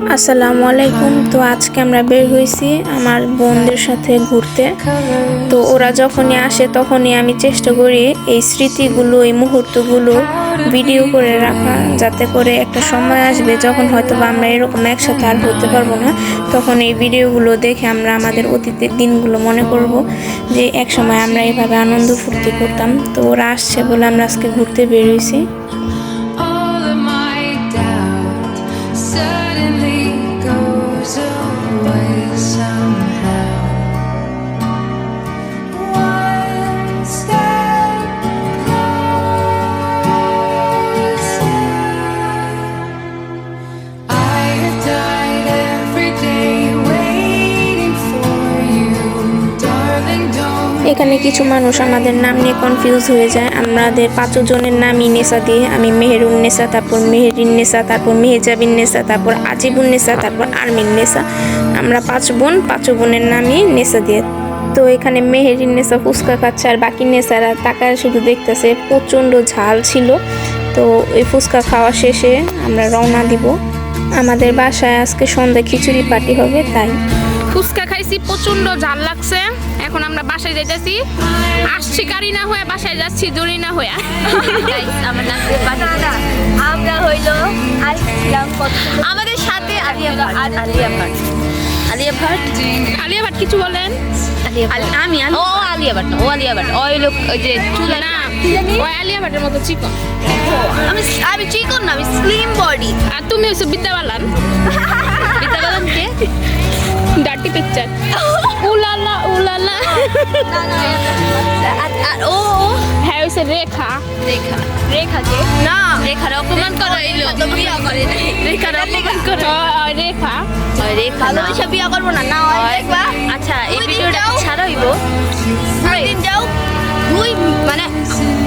আসসালামু আলাইকুম। তো আজকে আমরা বের হয়েছি আমার বোনদের সাথে ঘুরতে। তো ওরা যখনই আসে তখনই আমি চেষ্টা করি এই স্মৃতিগুলো, এই মুহূর্তগুলো ভিডিও করে রাখা, যাতে করে একটা সময় আসবে যখন হয়তো বা আমরা এরকম একসাথে আর হতে পারবো না, তখন এই ভিডিওগুলো দেখে আমরা আমাদের অতীতের দিনগুলো মনে করব যে এক সময় আমরা এভাবে আনন্দ ফুর্তি করতাম। তো ওরা আসছে বলে আমরা আজকে ঘুরতে বের হয়েছি। এখানে কিছু মানুষ আমাদের নাম নিয়ে কনফিউজ হয়ে যায়। আমাদের 5 জনের নামই নেসা দিয়ে, আমি মেহেরুন নেসা, তারপর মেহেরিন নেসা, তারপর মেহেজাবিন নেসা, তারপর আজিবুন নেসা, তারপর আরমিন নেসা। আমরা 5 বোনের নামই নেসা দিয়ে। তো এখানে মেহেরিন নেসা ফুচকা খাচ্ছে আর বাকি নেসারা তাকায় শুধু দেখতেছে। প্রচণ্ড ঝাল ছিল। তো এই ফুচকা খাওয়া শেষে আমরা রওনা দিব। আমাদের বাসায় আজকে সন্ধ্যা খিচুড়ি পার্টি হবে, তাই ফুচকা খাইছি, প্রচন্ড ঝাল লাগছে। এখন আমরা বাসায় যাইতেছি। আসছি গাড়ি না হয়ে, বাসায় যাচ্ছি জরি না হয়ে। আমরা হইলো আসছিলাম আমাদের সাথে আলিয়া ভাট কিছু বলেন। আমি ও আলিয়া ভাট না, ও আলিয়া ভাট ওই লোক ওই যে চুলা না, ওই আলিয়া ভাটের মতো চিকন। আমি চিকন না, আমি স্লিম বডি। আর তুমি হচ্ছে বিদ্যা বালান কে ডার্টি পিকচার। উলালা উলালা। আর ও হ্যাঁ হচ্ছে রেখা রেখাকে না, রেখার অপমান করা এলো তো বিয়া করে না, রেখার অপমান করা রেখা ভালোবাসা বিয়া করবো না না দেখবা। আচ্ছা এই ভিডিওটা ছাড়া হইব দিন যাও দুই মানে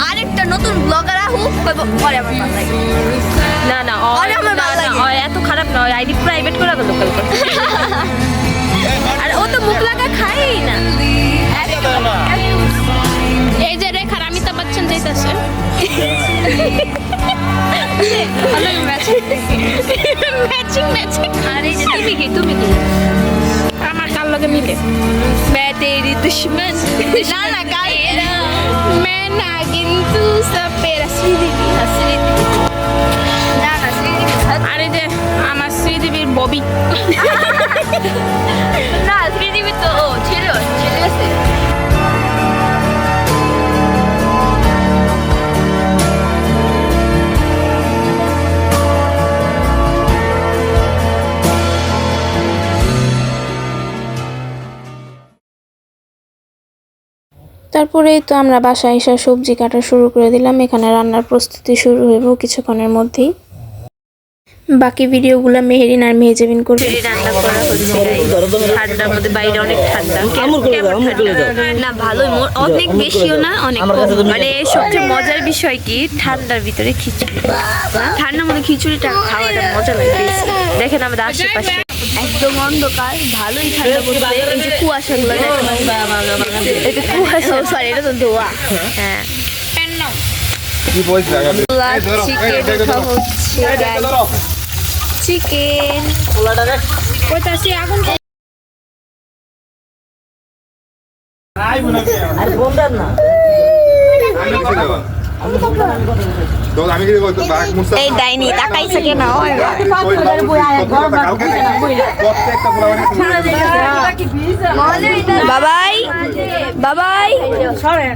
আরেকটা নতুন ব্লগার আহুক পরে আমার ভালো লাগে না না এত খারাপ নয়, আইডি প্রাইভেট করে গেল আর ও তো মুখ লাগা খাই না। এই যে রেখার অমিতাভ বচ্চন যাইতেছে। ম্যাচিং আর এই যে তুমি কি আমার কার লগে মিলে मैं तेरी दुश्मन না না গাই मैं नागिन तू सब पेरा श्रीदेवी না না আরে যে আমার শ্রীদেবীর ববি। না শ্রীদেবী তো ছিল গেছে। তারপরেই তো আমরা বাসায় এসে সবজি কাটা শুরু করে দিলাম। এখানে রান্নার প্রস্তুতি শুরু হইব কিছুক্ষণের মধ্যেই। বাকি ভিডিওগুলো মেহেরিন আর মেহেজাবিন করবে। রান্না করা হচ্ছে ঠান্ডার মধ্যে, বাইরে অনেক ঠান্ডা না, ভালোই অনেক বেশিও না অনেক কম। মানে সবচেয়ে মজার বিষয় কি ঠান্ডার ভিতরে খিচুড়ি, ঠান্ডার মধ্যে খিচুড়িটা খাওয়াটা মজা লাগে। দেখেন আমাদের আশেপাশে একদম অন্ধকার, ভালোই ঠান্ডা পড়ছে। এই যে কুয়াশাগুলো এটা কুয়াশা, সরি এটা তো ধোয়া। হ্যাঁ চিকেন এই ডাইনি তাকাইছে কেন? বাবাই বাবাই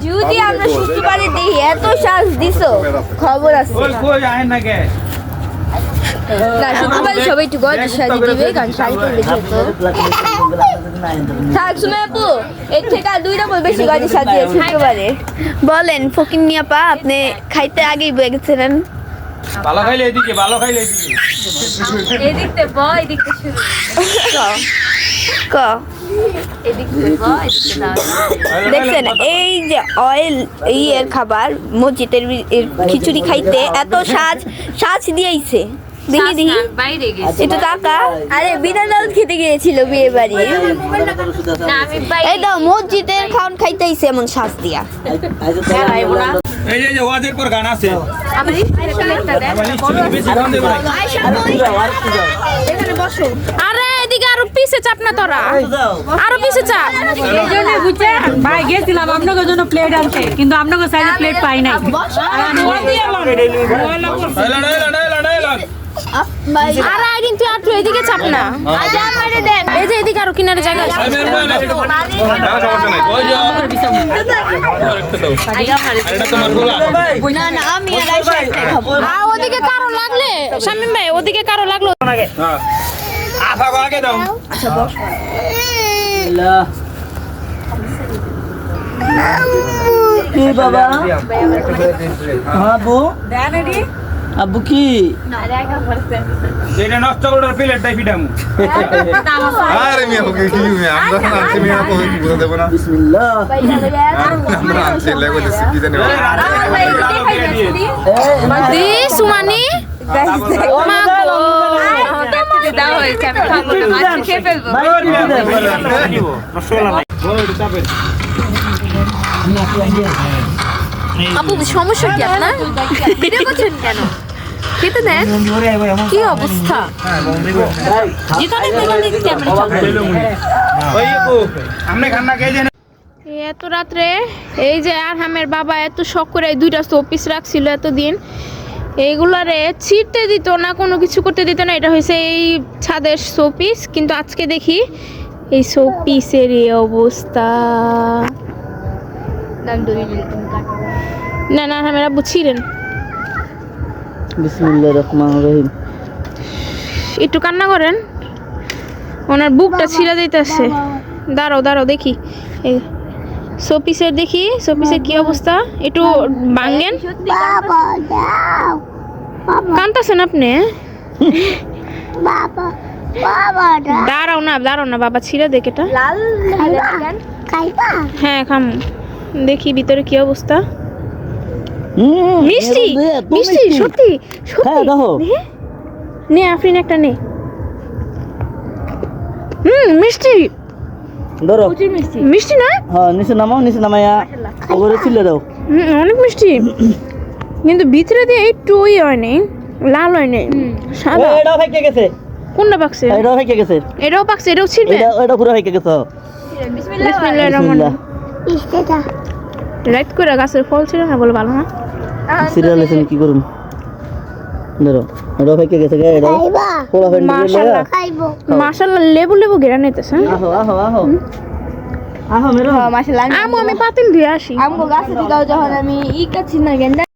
যদি আমরা শুক্রবারে দেখি এত শ্বাস দিছো খবর আছে না, শুক্রবারে সবাই একটু গজ সাজি দিবে, কারণ শাড়ি পরবে যেহেতু। থাক সুমে আপু, এর থেকে আর 2 নম্বর বেশি গজ সাজিয়ে শুক্রবারে। বলেন ফকির নিয়া পা, আপনি খাইতে আগেই বয়ে গেছিলেন। ভালো খাইলে এদিকে এদিকতে ব, এদিকতে শুরু ক দেখছেন এই যে অয়েল এর খাবার মসজিদের খিচুড়ি খাইতে এত সাজ দিয়েছে। দেখি এটা টাকা। আরে বিনা ডাল খেতে গিয়েছিল বিয়ে বাড়ি। এই দাও মসজিদের খাওয়ান খাইতেইছে এমন সাজ দিয়া। এই যে ওয়াজের পর গান আছে আমার স্পেশাল একটা দেন বেশি গান দেব না আয়শা বই এখানে বসো আরে এদিকে আরো পিছে চাপ না তোরা আরো পিছে চাপ এই জন্য বুঝছে ভাই গেছিলাম আপনাদের জন্য প্লেট আনতে কিন্তু আপনাদের সাইজে প্লেট পাই নাই আরে আইডিন তুই আটু এদিকে চাপ না আজ আমারে দেন এই যে এদিকে আরো কিনারে জায়গা আছে না না আমি আর আয়শা একটাই খাবো ওদিকে কারো লাগলে শামিম ভাই ওদিকে কারো লাগলো আফা আগে দাও কি বাবা আব্বু আব্বু কি যেটা নষ্ট করার প্লেটটাই ফিটামু আরে মিয়া ওকে কি মিয়া আমরা আনছি মিয়া কই বুঝা দেব না বিসমিল্লাহ আমরা আনছি লাগো দিছি কি জানি দি সুমানি ও মা গো দাও হয়েছে আমি খাবো না মাছ খেয়ে ফেলবো আপু সমস্যা কি আপনার ভিডিও করছেন কেন খেতে দেন কি অবস্থা যেখানে যেখানে ক্যামেরা ওই আপু আমনে খান্না কে জানে এত রাত্রে এই যে আরহামের বাবা এত শখ করে এই দুইটা শোপিস রাখছিল এতদিন এইগুলারে ছিটতে দিত না কোনো কিছু করতে দিত না এটা হয়েছে এই ছাদের শোপিস কিন্তু আজকে দেখি এই শোপিসের এই অবস্থা না না আরহামের আব্বু ছিলেন বিসমিল্লাহির রহমানির রহিম একটু কান্না করেন ওনার বুকটা ছিঁড়ে দিতেছে দাঁড়াও দাঁড়াও দেখি এই শোপিসের দেখি শোপিসের কি অবস্থা একটু ভাঙেন কান্তাছেন আপনি দাঁড়াও না বাবা ছিঁড়ে দেখ এটা লাল হ্যাঁ খাম দেখি ভিতরে কি অবস্থা মিষ্টি মিষ্টি সত্যি হ্যাঁ সত্যি দেখো দেখি নে আফরিন একটা নে মিষ্টি ধরো মিষ্টি না হ্যাঁ নিচে নামাইয়া ওপরে তুলে দাও অনেক মিষ্টি কিন্তু ভিতরে দিয়ে একটু ওই হয়নি লাল হয়নি সাদা এটাও ফেকে গেছে কোনটা পাকছে এটাও ফেকে গেছে এটাও পাকছে এটাও ছিড়বে এটা পুরো ফেকে গেছে বিসমিল্লাহির রহমানির বিসমিল্লাহ রাইট করে গাছের ফল ছিল না বলে ভালো না সিরিয়াল লেসন কি করুম ধরো এটাও ফেকে গেছে এটাও পোলা ফেন্ডি মাশাআল্লাহ মাশাআল্লাহ লেবু লেবু ঘেরা নিতেছে আহো মেরো মাশাআল্লাহ আমি পাতিল দিয়ে আসি আমগো গাছে দিদাও যখন আমি ই কাছি না গেন্দা